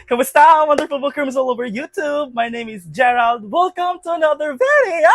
Kamusta, wonderful bookworms all over YouTube? My name is Gerald. Welcome to another video!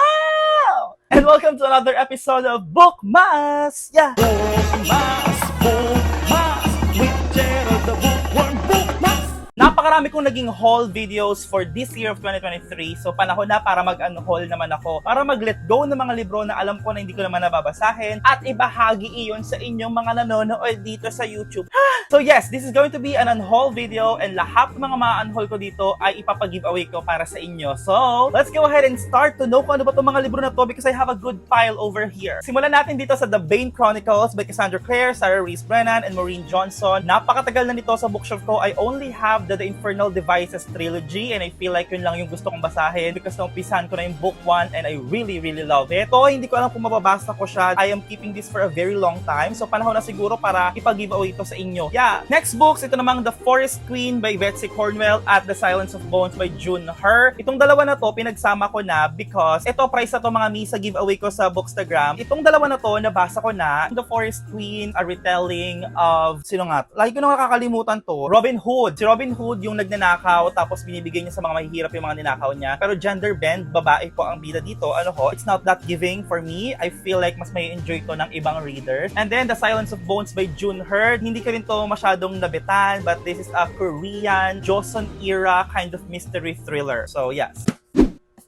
And welcome to another episode of Bookmas! Yeah! Bookmas! Bookmas! With Gerald the Bookworm Bookmas! Napakarami kong naging haul videos for this year of 2023. So panahon na para mag-unhaul naman ako. Para mag-let go ng mga libro na alam ko na hindi ko naman nababasahin. At ibahagi iyon sa inyong mga nanonood dito sa YouTube. So yes, this is going to be an unhaul video. And lahat ng mga ma-unhaul ko dito ay ipapag-giveaway ko para sa inyo. So, let's go ahead and start to know kung ano ba itong mga libro na to because I have a good pile over here. Simulan natin dito sa The Bane Chronicles by Cassandra Clare, Sarah Reese Brennan, and Maureen Johnson. Napakatagal na nito sa bookshelf ko. I only have the Infernal Devices trilogy and I feel like yun lang yung gusto kong basahin because naumpisahan ko na yung book 1 and I really love it. So, hindi ko alam kung mababasa ko siya. I am keeping this for a very long time. So, panahon na siguro para ipag-giveaway ito sa inyo. Yeah. Next books, ito namang The Forest Queen by Betsy Cornwell at The Silence of Bones by June Her. Itong dalawa na to, pinagsama ko na because ito, price na to mga mi sa giveaway ko sa Bookstagram. Itong dalawa na to, nabasa ko na. The Forest Queen, a retelling of, sino nga? Lagi ko na nakakalimutan to. Robin Hood. Si Robin Hood yung nagnanakaw tapos binibigay niya sa mga mahihirap yung mga ninakaw niya. Pero gender bend, babae po ang bida dito. Ano ho? It's not that giving for me. I feel like mas may enjoy to ng ibang readers. And then, The Silence of Bones by June Her. Hindi ko rin to masyadong nabitan, but this is a Korean, Joseon era kind of mystery thriller. So, yes.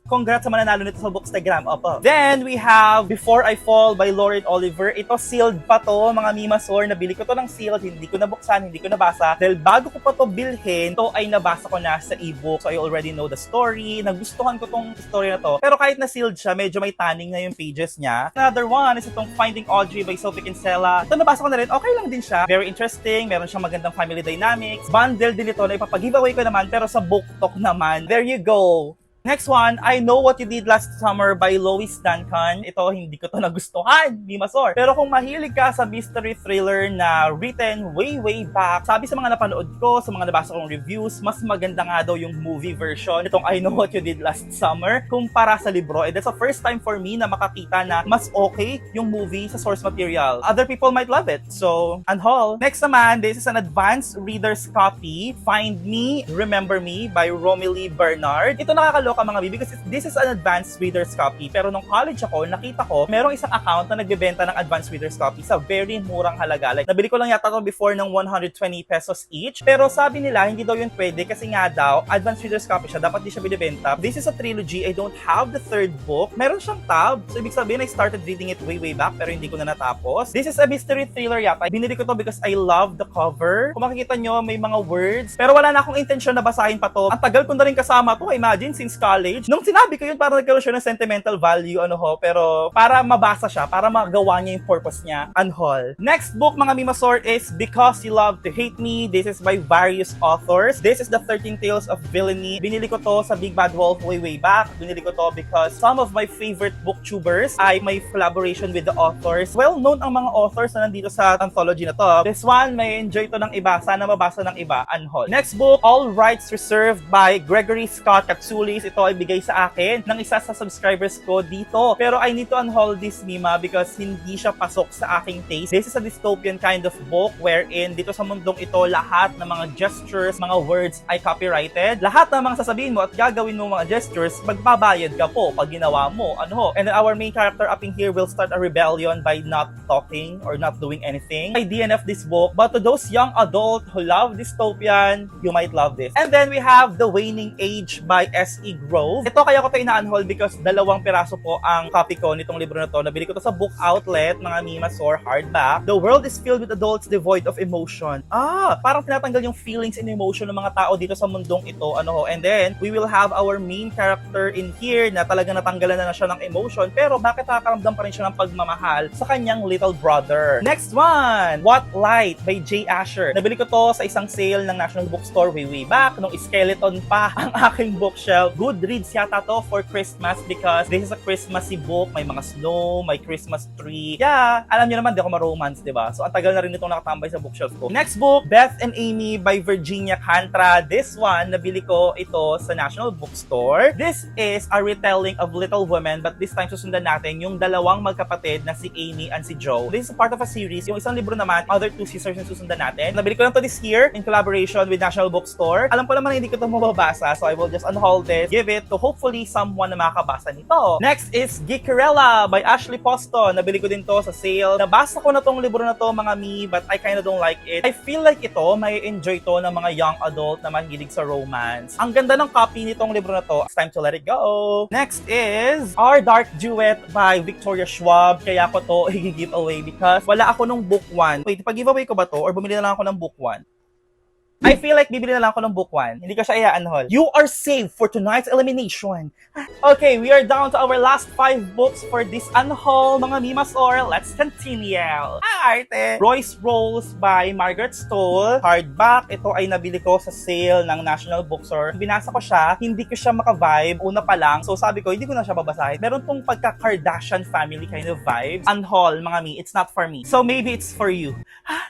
Congrats sa mananalo nito sa Bookstagram. Opo. Then, we have Before I Fall by Lauren Oliver. Ito, sealed pa to, mga mimasor. Nabili ko to ng sealed. Hindi ko nabuksan, hindi ko nabasa. Dahil bago ko pa to bilhin, to ay nabasa ko na sa ebook. So, I already know the story. Nagustuhan ko tong story na to. Pero kahit na sealed siya, medyo may tanning na yung pages niya. Another one is itong Finding Audrey by Sophie Kinsella. Ito, nabasa ko na rin. Okay lang din siya. Very interesting. Meron siyang magandang family dynamics. Bundle din ito na ipapag-giveaway ko naman. Pero sa book talk naman. There you go. Next one, I Know What You Did Last Summer by Lois Duncan. Ito, hindi ko to nagustuhan, Mimasor. Pero kung mahilig ka sa mystery thriller na written way back, sabi sa mga napanood ko, sa mga nabasa kong reviews, mas maganda nga daw yung movie version itong I Know What You Did Last Summer kumpara sa libro. And that's the first time for me na makakita na mas okay yung movie sa source material. Other people might love it. So, unhaul. Next naman, this is an advanced reader's copy, Find Me, Remember Me by Romilly Bernard. Ito nakakaloka mga bibi because this is an advanced reader's copy. Pero nung college ako, nakita ko, merong isang account na nagbebenta ng advanced reader's copy sa very murang halaga. Like, nabili ko lang yata to before ng 120 pesos each. Pero sabi nila, hindi daw yun pwede kasi nga daw, advanced reader's copy siya, dapat di siya binibenta. This is a trilogy. I don't have the third book. Meron siyang tab. So, ibig sabihin, I started reading it way back pero hindi ko na natapos. This is a mystery thriller yata. Binili ko to because I love the cover. Kung makikita nyo, may mga words. Pero wala na akong intention na basahin pa to. Ang tagal ko na rin kasama to. Imagine, since college. Nung sinabi ko yun, parang nagkaroon siya ng sentimental value, pero para mabasa siya, para magawa niya yung purpose niya, unhaul. Next book, mga mimasor, is Because You Love to Hate Me. This is by various authors. This is the 13 Tales of Villainy. Binili ko to sa Big Bad Wolf way back. Binili ko to because some of my favorite booktubers ay may collaboration with the authors. Well-known ang mga authors na nandito sa anthology na to. This one, may enjoy to ng iba. Sana mabasa ng iba, unhaul. Next book, All Rights Reserved by Gregory Scott Katsulis. Ito ay bigay sa akin ng isa sa subscribers ko dito. Pero I need to unhaul this, Mima, because hindi siya pasok sa aking taste. This is a dystopian kind of book wherein dito sa mundong ito, lahat ng mga gestures, mga words ay copyrighted. Lahat ng mga sasabihin mo at gagawin mo mga gestures, magbabayad ka po pag ginawa mo. And then our main character up in here will start a rebellion by not talking or not doing anything. I DNF this book, but to those young adults who love dystopian, you might love this. And then we have The Waning Age by S.E. Grove. Ito kaya ko ito ina-unhaul because 2 piraso po ang copy ko nitong libro na to. Nabili ko to sa book outlet, mga mimasor, hardback. The world is filled with adults devoid of emotion. Parang tinatanggal yung feelings and emotion ng mga tao dito sa mundong ito. And then, we will have our main character in here na talagang natanggalan na siya ng emotion. Pero bakit nakakaramdam pa rin siya ng pagmamahal sa kanyang little brother? Next one! What Light by J. Asher. Nabili ko to sa isang sale ng National Bookstore way back nung skeleton pa ang aking bookshelf. Goodreads yata to for Christmas because this is a Christmassy book. May mga snow, may Christmas tree. Yeah, alam niyo naman, di ako ma-romance, di ba? So, ang tagal na rin itong nakatambay sa bookshelf ko. Next book, Beth and Amy by Virginia Cantra. This one, nabili ko ito sa National Bookstore. This is a retelling of Little Women, but this time susundan natin yung dalawang magkapatid na si Amy and si Joe. This is part of a series. Yung isang libro naman, Other Two Sisters, yung susundan natin. Nabili ko lang to this year in collaboration with National Bookstore. Alam ko naman hindi ko ito mababasa, so I will just unhaul this, give it to hopefully someone na makakabasa nito. Next is Geekerella by Ashley Poston. Nabili ko din to sa sale. Nabasa ko na tong libro na to, mga mi, but I kinda don't like it. I feel like ito, may enjoy to ng mga young adult na mahilig sa romance. Ang ganda ng copy nitong libro na to. It's time to let it go. Next is Our Dark Duet by Victoria Schwab. Kaya ko to i-give away because wala ako nung book 1. Wait, pag-giveaway ko ba to or bumili na lang ako ng book 1? I feel like bibili na lang ako ng book 1. Hindi ko siya i-unhaul. You are saved for tonight's elimination. Okay, we are down to our last 5 books for this unhaul, mga mimas, or let's continue. Arte! Royce Rolls by Margaret Stoll. Hardback. Ito ay nabili ko sa sale ng National Bookstore. Binasa ko siya, hindi ko siya maka-vibe. Una pa lang. So sabi ko, hindi ko na siya babasahin. Meron tong pagka-Kardashian family kind of vibes. Unhaul, mga mi. It's not for me. So maybe it's for you.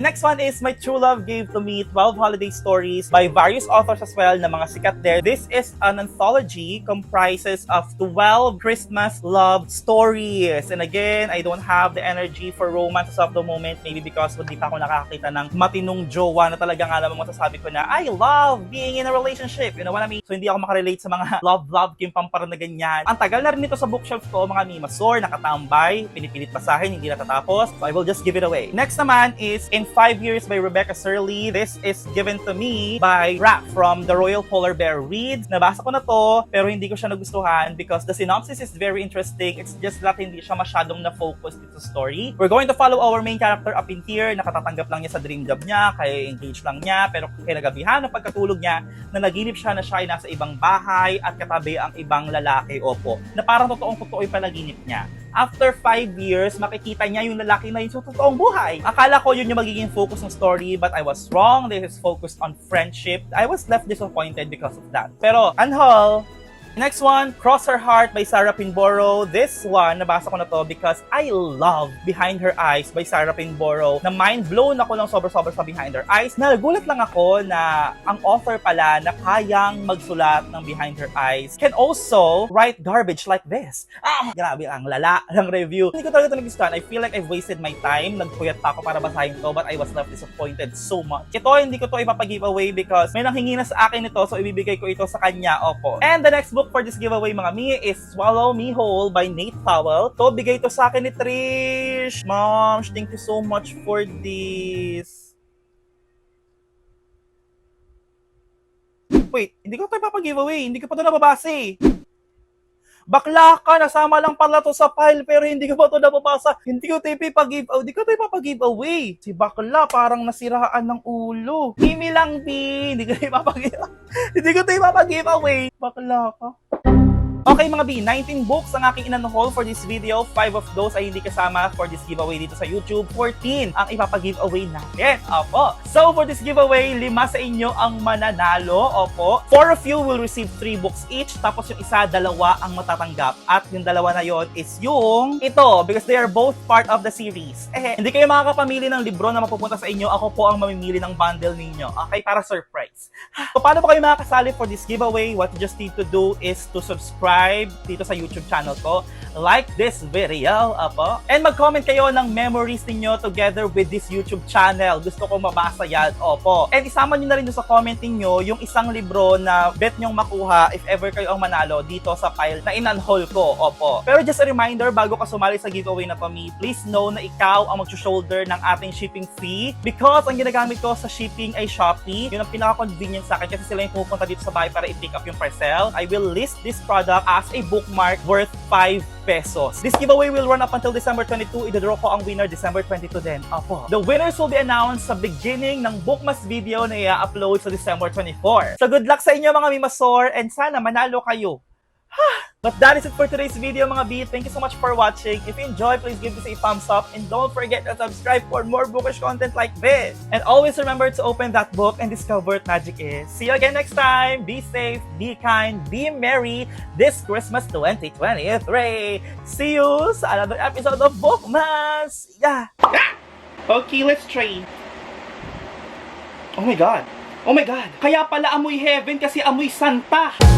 Next one is My True Love Gave to Me 12 Holiday Stories by various authors as well na mga sikat there. This is an anthology comprises of 12 Christmas love stories. And again, I don't have the energy for romance of the moment, maybe because hindi pa ako nakakita ng matinong jowa na talagang alam mo masasabi ko na I love being in a relationship. You know what I mean? So hindi ako makarelate sa mga love kimpampara na ganyan. Ang tagal na rin nito sa bookshelf ko, mga mimasor, nakatambay, pinipilit basahin, hindi natatapos. So I will just give it away. Next naman is In 5 Years by Rebecca Surley. This is given to me by Rap from the Royal Polar Bear Reads. Nabasa ko na to, pero hindi ko siya nagustuhan because the synopsis is very interesting. It's just that hindi siya masyadong na-focus dito sa story. We're going to follow our main character up in here. Nakatatanggap lang niya sa dream job niya, kaya engaged lang niya, pero kinagabihan ng pagkatulog niya, na naginip siya na siya ay nasa ibang bahay at katabi ang ibang lalaki, opo, na parang totoo yung panaginip niya. After 5 years, makikita niya yung lalaki na yun sa totoong buhay. Akala ko yun yung magiging focus ng story, but I was wrong. This is focused on friendship. I was left disappointed because of that. Pero, unhaul. Next one, Cross Her Heart by Sarah Pinborough. This one, nabasa ko na to because I love Behind Her Eyes by Sarah Pinborough. Na mind blown ako ng sobra-sobra sa Behind Her Eyes. Nagulat lang ako na ang author pala na kayang magsulat ng Behind Her Eyes can also write garbage like this. Grabe ang lala ng review. Hindi ko talaga ito nagustuhan. I feel like I've wasted my time. Nagpuyat pa ako para basahin to, but I was left disappointed so much. Ito, hindi ko to ipapag-giveaway because may nanghingi na sa akin ito, so ibibigay ko ito sa kanya. Opo. And the next book for this giveaway, mga mi, is Swallow Me Whole by Nate Powell. To, bigay to sa akin ni Trish. Mom, thank you so much for this. Wait, hindi ko ito ipapag-giveaway. Hindi ko pa ito nababasa eh. Bakla ka, nasama lang pala to sa file pero hindi ko pa ito nababasa. Hindi ko ito ipapag-giveaway. Si Bakla parang nasiraan ng ulo. Kimi lang, B. Hindi ko ito ipapag-giveaway. Bakla ka. Okay mga B, 19 books ang aking in-unhaul for this video. 5 of those ay hindi kasama for this giveaway dito sa YouTube. 14 ang ipapag-giveaway natin. Opo. So for this giveaway, 5 sa inyo ang mananalo. Opo. 4 of you will receive 3 books each. Tapos yung isa, 2 ang matatanggap. At yung 2 na yon is yung ito because they are both part of the series. Hindi kayo makakapamili ng libro na mapupunta sa inyo. Ako po ang mamimili ng bundle ninyo. Okay, para surprise. So paano ba kayo makakasali for this giveaway? What you just need to do is to subscribe dito sa YouTube channel ko. Like this video, apo. And mag-comment kayo ng memories ninyo together with this YouTube channel. Gusto ko mabasa yan, opo. And isama nyo na rin sa comment ninyo yung isang libro na bet nyong makuha if ever kayo ang manalo dito sa file na in-unhaul ko, opo. Pero just a reminder, bago ka sumali sa giveaway na to, please know na ikaw ang mag-shoulder ng ating shipping fee because ang ginagamit ko sa shipping ay Shopee. Yun ang pinaka-convenient sa akin kasi sila yung pupunta dito sa bahay para i-pick up yung parcel. I will list this product as a bookmark worth 5 pesos. This giveaway will run up until December 22. Idodraw ko ang winner December 22 din. Opo. The winners will be announced sa beginning ng Bookmas video na i-upload sa December 24. So good luck sa inyo mga mimasor and sana manalo kayo. But that is it for today's video, mga B. Thank you so much for watching. If you enjoy, please give this a thumbs up and don't forget to subscribe for more bookish content like this. And always remember to open that book and discover what magic is. See you again next time. Be safe, be kind, be merry this Christmas 2023. See you sa another episode of Bookmas. Yeah. Okay, let's try. Oh my God. Oh my God. Kaya pala amoy heaven kasi amoy Santa.